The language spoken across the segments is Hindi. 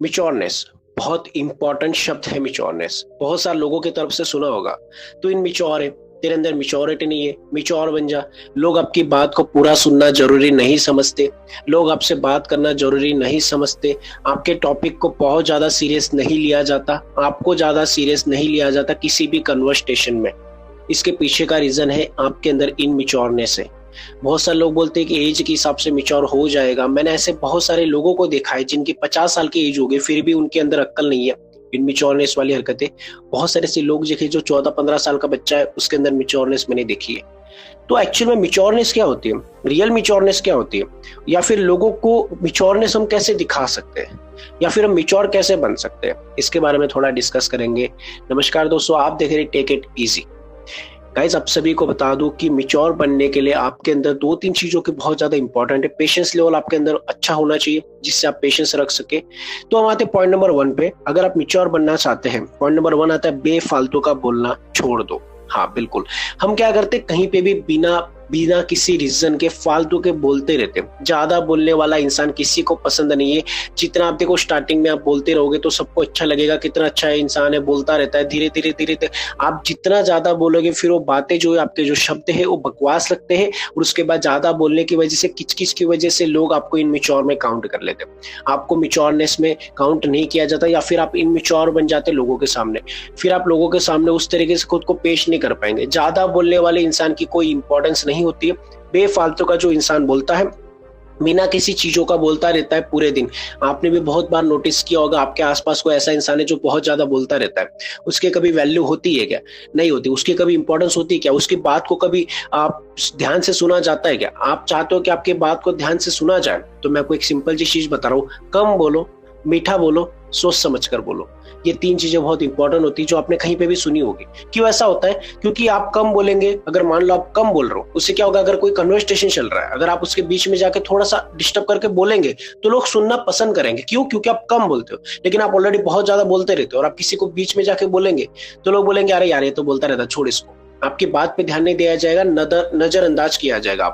मिच्योरनेस बहुत इंपॉर्टेंट शब्द है। मिच्योरनेस बहुत सारे लोगों की तरफ से सुना होगा, तो इन मिच्योर है, तेरे अंदर मिच्योरिटी नहीं है, मिच्योर बन जा। लोग आपकी बात को पूरा सुनना जरूरी नहीं समझते, लोग आपसे बात करना जरूरी नहीं समझते, आपके टॉपिक को बहुत ज्यादा सीरियस नहीं लिया जाता, आपको ज्यादा सीरियस नहीं लिया जाता किसी भी कन्वर्सेशन में। इसके पीछे का रीजन है आपके अंदर इनमिच्योरनेस है। बहुत सारे लोग बोलते हैं कि एज के हिसाब से मिच्योर हो जाएगा। मैंने ऐसे बहुत सारे लोगों को देखा है जिनकी 50 साल की एज हो गई, फिर भी उनके अंदर अक्ल नहीं है, इनमिच्योरनेस वाली हरकतें। बहुत सारे ऐसे लोग देखे जो 14-15 साल का बच्चा है, उसके अंदर मिच्योरनेस मैंने देखी है। तो एक्चुअल में मिच्योरनेस क्या होती है, रियल मिच्योरनेस क्या होती है, या फिर लोगों को मिच्योरनेस हम कैसे दिखा सकते हैं, या फिर हम मिच्योर कैसे बन सकते हैं, इसके बारे में थोड़ा डिस्कस करेंगे। नमस्कार दोस्तों, आप देख रहे हैं टेक इट इजी। गाइज, आप सभी को बता दूं कि मिच्योर बनने के लिए आपके अंदर 2-3 चीजों की बहुत ज्यादा इंपॉर्टेंट है। पेशेंस लेवल आपके अंदर अच्छा होना चाहिए जिससे आप पेशेंस रख सके। तो हम आते हैं पॉइंट नंबर 1 पे। अगर आप मिच्योर बनना चाहते हैं, पॉइंट नंबर 1 आता है बेफालतू का बोलना छोड़ दो। हाँ बिल्कुल, हम क्या करते कहीं पे भी बिना बिना किसी रीजन के फालतू के बोलते रहते। ज्यादा बोलने वाला इंसान किसी को पसंद नहीं है। जितना आप देखो स्टार्टिंग में आप बोलते रहोगे तो सबको अच्छा लगेगा, कितना अच्छा है इंसान है, बोलता रहता है। धीरे धीरे धीरे धीरे आप जितना ज्यादा बोलोगे, फिर वो बातें जो है, आपके जो शब्द है वो बकवास लगते हैं, और उसके बाद ज्यादा बोलने की वजह से, किचकिच की वजह से लोग आपको इनमिच्योर में काउंट कर लेते हैं। आपको मिच्योरनेस में काउंट नहीं किया जाता, या फिर आप इनमिच्योर बन जाते लोगों के सामने। फिर आप लोगों के सामने उस तरीके से खुद को पेश नहीं कर पाएंगे। ज्यादा बोलने वाले इंसान की कोई इंपॉर्टेंस नहीं होती है। बेफालतू का जो इंसान बोलता है, बिना किसी चीजों का बोलता रहता है पूरे दिन। आपने भी बहुत बार नोटिस किया होगा, आपके आसपास कोई ऐसा इंसान है जो बहुत ज्यादा बोलता रहता है। उसके कभी वैल्यू होती है क्या? नहीं होती। उसकी कभी इंपॉर्टेंस होती है क्या? उसकी बात को कभी आप ध्यान से सुना जाता है क्या? आप चाहते हो कि आपकी बात को ध्यान से सुना जाए, तो मैं आपको एक सिंपल सी चीज बता रहा हूँ, कम बोलो, मीठा बोलो, सोच समझ कर बोलो। ये 3 चीजें बहुत इंपॉर्टेंट होती है, जो आपने कहीं पे भी सुनी होगी। क्यों ऐसा होता है? क्योंकि आप कम बोलेंगे। अगर मान लो आप कम बोल रहे हो, उससे क्या होगा, अगर कोई कन्वर्सेशन चल रहा है, अगर आप उसके बीच में जाके थोड़ा सा डिस्टर्ब करके बोलेंगे, तो लोग सुनना पसंद करेंगे। क्यों? क्योंकि आप कम बोलते हो। लेकिन आप ऑलरेडी बहुत ज्यादा बोलते रहते हो, और आप किसी को बीच में जाके बोलेंगे, तो लोग बोलेंगे अरे यार ये तो बोलता रहता, छोड़ इसको। आपकी बात पे ध्यान नहीं दिया जाएगा, नजरअंदाज किया जाएगा,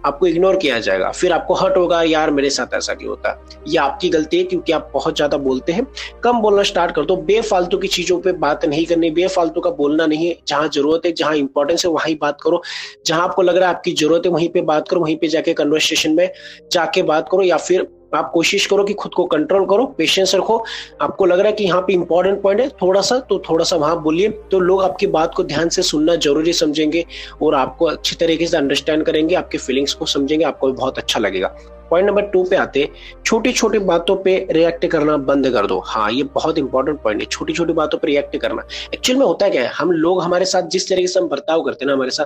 आपको इग्नोर किया जाएगा। फिर आपको हर्ट होगा, यार मेरे साथ ऐसा क्यों होता है। ये आपकी गलती है, क्योंकि आप बहुत ज्यादा बोलते हैं। कम बोलना स्टार्ट कर दो। बेफालतू की चीजों पे बात नहीं करनी, बेफालतू का बोलना नहीं है। जहां जरूरत है, जहां इंपॉर्टेंस है, वहीं बात करो। जहां आपको लग रहा है आपकी जरूरत है, वहीं पे बात करो, वहीं पे जाके कन्वर्सेशन में जाके बात करो। या फिर आप कोशिश करो कि खुद को कंट्रोल करो, पेशेंस रखो। आपको लग रहा है कि यहाँ पे इंपॉर्टेंट पॉइंट है थोड़ा सा, तो थोड़ा सा वहां बोलिए, तो लोग आपकी बात को ध्यान से सुनना जरूरी समझेंगे, और आपको अच्छी तरीके से अंडरस्टैंड करेंगे, आपके फीलिंग्स को समझेंगे, आपको भी बहुत अच्छा लगेगा। पॉइंट नंबर 2 पे आते, छोटी छोटी बातों पे रिएक्ट करना बंद कर दो। हाँ, ये बहुत इंपॉर्टेंट पॉइंट है, छोटी छोटी बातों पे रिएक्ट करना। एक्चुअल में होता क्या है, हम लोग हमारे साथ जिस तरीके से हम बर्ताव करते हैं ना हमारे साथ,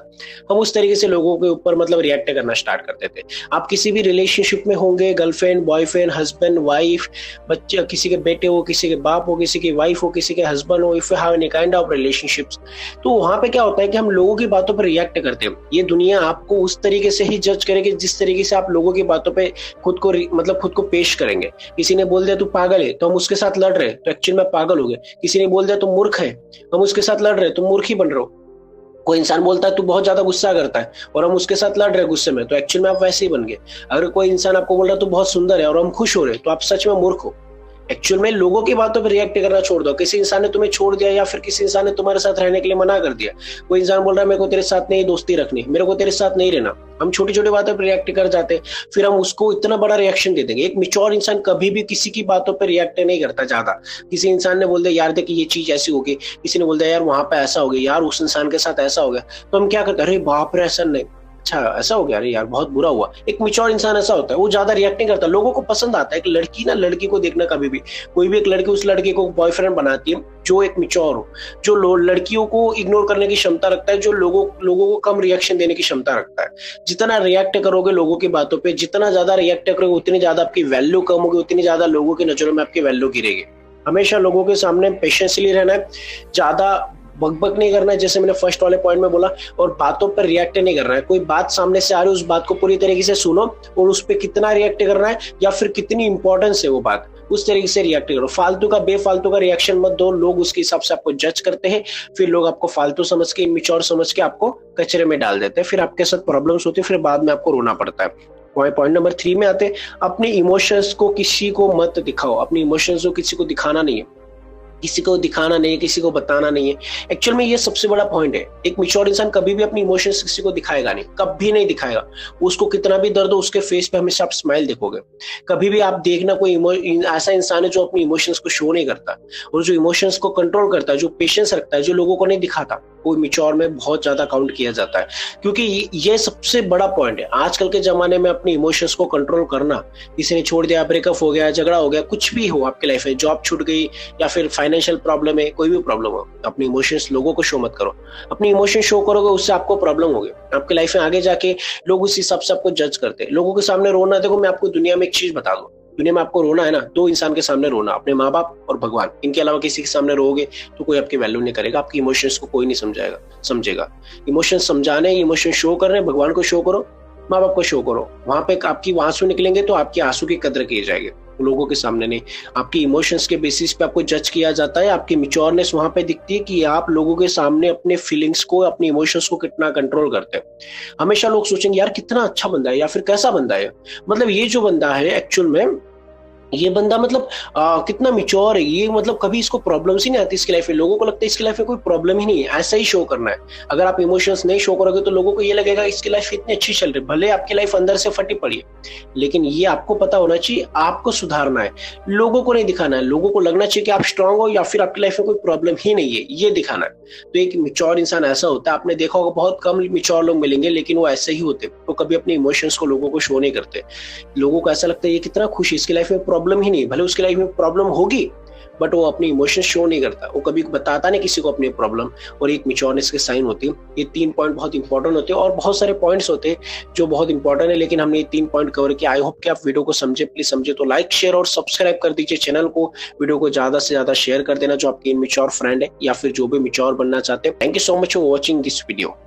हम उस तरीके से लोगों के ऊपर मतलब रिएक्ट करना स्टार्ट कर देते हैं। आप किसी भी रिलेशनशिप में होंगे, गर्लफ्रेंड, बॉयफ्रेंड, हस्बैंड, वाइफ, बच्चे, किसी के बेटे हो, किसी के बाप हो, किसी की वाइफ हो, किसी के हस्बैंड हो, if you have any kind of relationships, तो वहां पे क्या होता है कि हम लोगों की बातों पर रिएक्ट करते हैं। ये दुनिया आपको उस तरीके से ही जज करेगी जिस तरीके से आप लोगों की बातों पे खुद को पेश करेंगे। किसी ने बोल दिया तू पागल है, तो हम उसके साथ लड़ रहे, तो एक्चुअल में पागल हो गए। किसी ने बोल दिया तू मूर्ख है, हम उसके साथ लड़ रहे, तो मूर्ख ही बन रहे हो। कोई इंसान बोलता है तू बहुत ज्यादा गुस्सा करता है, और हम उसके साथ लड़ रहे हैं गुस्से में, तो एक्चुअल में आप वैसे ही बन गए। अगर कोई इंसान आपको बोल रहा है तू बहुत सुंदर है, और हम खुश हो रहे, तो आप सच में मूर्ख हो। एक्चुअल में लोगों की बातों पर रिएक्ट करना छोड़ दो। किसी इंसान ने तुम्हें छोड़ दिया, या फिर किसी इंसान ने तुम्हारे साथ रहने के लिए मना कर दिया, कोई इंसान बोल रहा है मेरे को तेरे साथ नहीं दोस्ती रखनी, मेरे को तेरे साथ नहीं रहना, हम छोटी छोटी बातों पर रिएक्ट कर जाते हैं, फिर हम उसको इतना बड़ा रिएक्शन दे देंगे। एक मिच्योर इंसान कभी भी किसी की बातों पर रिएक्ट नहीं करता ज्यादा। किसी इंसान ने बोल दिया यार देख ये चीज ऐसी हो गई, किसी ने बोल दिया यार वहां पे ऐसा हो गया, यार उस इंसान के साथ ऐसा हो गया, तो हम क्या करते हैं, अरे बाप रे ऐसा नहीं, अच्छा ऐसा हो गया, अरे यार बहुत बुरा हुआ। एक मिच्योर इंसान ऐसा होता है, वो ज्यादा रिएक्ट नहीं करता। लोगों को पसंद आता है, एक लड़की ना लड़की को देखना, कभी भी कोई भी एक लड़की उस लड़के को बॉयफ्रेंड बनाती है जो एक मिच्योर हो, जो लड़कियों को इग्नोर करने की क्षमता रखता है, जो लोगों को कम रिएक्शन देने की क्षमता रखता है। जितना रिएक्ट करोगे लोगों की बातों पे, जितना ज्यादा रिएक्ट करोगे, उतनी ज्यादा आपकी वैल्यू कम होगी, उतनी ज्यादा लोगों की नजरों में आपकी वैल्यू गिरेगी। हमेशा लोगों के सामने पेशेंसली रहना है, ज्यादा बकबक नहीं करना है, जैसे मैंने फर्स्ट वाले पॉइंट में बोला, और बातों पर रिएक्ट नहीं करना है। कोई बात सामने से आ रही है, उस बात को पूरी तरीके से सुनो, और उस पर कितना रिएक्ट करना है, या फिर कितनी इंपॉर्टेंस है वो बात, उस तरीके से रिएक्ट करो। फालतू का बेफालतू का रिएक्शन मत दो। लोग उसके हिसाब से आपको जज करते हैं, फिर लोग आपको फालतू समझ के, इमेच्योर समझ के आपको कचरे में डाल देते हैं, फिर आपके साथ प्रॉब्लम्स होती है, फिर बाद में आपको रोना पड़ता है। पॉइंट नंबर 3 में आते हैं, अपने इमोशंस को किसी को मत दिखाओ। अपने इमोशंस को किसी को दिखाना नहीं है, किसी को दिखाना नहीं है, किसी को बताना नहीं है। एक्चुअल में ये सबसे बड़ा पॉइंट है। एक मैच्योर इंसान कभी भी अपनी इमोशंस किसी को दिखाएगा नहीं, कभी नहीं दिखाएगा। उसको कितना भी दर्द हो, उसके फेस पे हमेशा आप स्माइल देखोगे। कभी भी आप देखना कोई ऐसा इंसान है जो अपनी इमोशंस को शो नहीं करता, और जो इमोशंस को कंट्रोल करता है, जो पेशेंस रखता है, जो लोगों को नहीं दिखाता, वो मैच्योर में बहुत ज्यादा काउंट किया जाता है। क्योंकि ये सबसे बड़ा पॉइंट है आजकल के जमाने में, अपनी इमोशंस को कंट्रोल करना। किसी ने छोड़ दिया, ब्रेकअप हो गया, झगड़ा हो गया, कुछ भी हो आपकी लाइफ में, जॉब छूट गई या फिर फाइनेंशियल प्रॉब्लम है, कोई भी प्रॉब्लम हो, अपनी इमोशंस लोगों को शो मत करो। अपनी इमोशन शो करोगे, उससे आपको प्रॉब्लम होगी आपकी लाइफ में आगे जाके। लोग उस हिसाब से आपको जज करते हैं। लोगों के सामने रोना, देखो मैं आपको दुनिया में एक चीज बता दूं, दुनिया में आपको रोना है ना, दो इंसान के सामने रोना, अपने माँ बाप और भगवान। इनके अलावा किसी के सामने रोगे तो कोई आपकी वैल्यू नहीं करेगा, आपकी इमोशंस को कोई नहीं समझेगा। इमोशन समझाने, इमोशन शो कर रहे हैं, भगवान को शो करो, माँ बाप को शो करो। वहां पे आपकी आंसू निकलेंगे तो आपकी आंसू की कदर की जाएगी, लोगों के सामने नहीं। आपकी इमोशंस के बेसिस पे आपको जज किया जाता है। आपकी मैच्योरनेस वहां पे दिखती है कि आप लोगों के सामने अपने फीलिंग्स को, अपने इमोशंस को कितना कंट्रोल करते हैं। हमेशा लोग सोचेंगे यार कितना अच्छा बंदा है, या फिर कैसा बंदा है, मतलब ये जो बंदा है एक्चुअल में, ये बंदा मतलब कितना मिच्योर है, ये मतलब कभी इसको प्रॉब्लम्स ही नहीं आती इसकी लाइफ में। लोगों को लगता है इसकी लाइफ में कोई प्रॉब्लम ही नहीं है, ऐसा ही शो करना है। अगर आप इमोशंस नहीं शो करोगे तो लोगों को ये लगेगा इसकी लाइफ इतनी अच्छी चल रही है, भले आपकी लाइफ अंदर से फटी पड़ी है, लेकिन ये आपको पता होना चाहिए, आपको सुधारना है, लोगों को नहीं दिखाना है। लोगों को लगना चाहिए कि आप स्ट्रांग हो या फिर आपकी लाइफ में कोई प्रॉब्लम ही नहीं है, ये दिखाना है। तो एक मिच्योर इंसान ऐसा होता है, आपने देखा होगा बहुत कम मिच्योर लोग मिलेंगे, लेकिन वो ऐसे ही होते, वो कभी अपने इमोशंस को लोगों को शो नहीं करते। लोगों को ऐसा लगता है ये कितना खुश है, इसकी लाइफ में प्रॉब्लम ही नहीं, भले उसकी लाइफ में प्रॉब्लम होगी बट वो अपनी इमोशन शो नहीं करता, वो कभी बताता नहीं किसी को अपनी प्रॉब्लम। और एक मैच्योरनेस के साइन होती है। ये 3 पॉइंट बहुत इंपॉर्टेंट होते हैं, और बहुत सारे पॉइंट्स होते हैं जो बहुत इंपॉर्टेंट है, लेकिन हमने ये 3 पॉइंट कवर किया। आई होप कि आप वीडियो को समझे, प्लीज समझे तो लाइक शेयर और सब्सक्राइब कर दीजिए चैनल को। वीडियो को ज्यादा से ज्यादा शेयर कर देना जो आपके इनमैच्योर फ्रेंड है या फिर जो भी मैच्योर बनना चाहते हैं। Thank you so much for watching this video.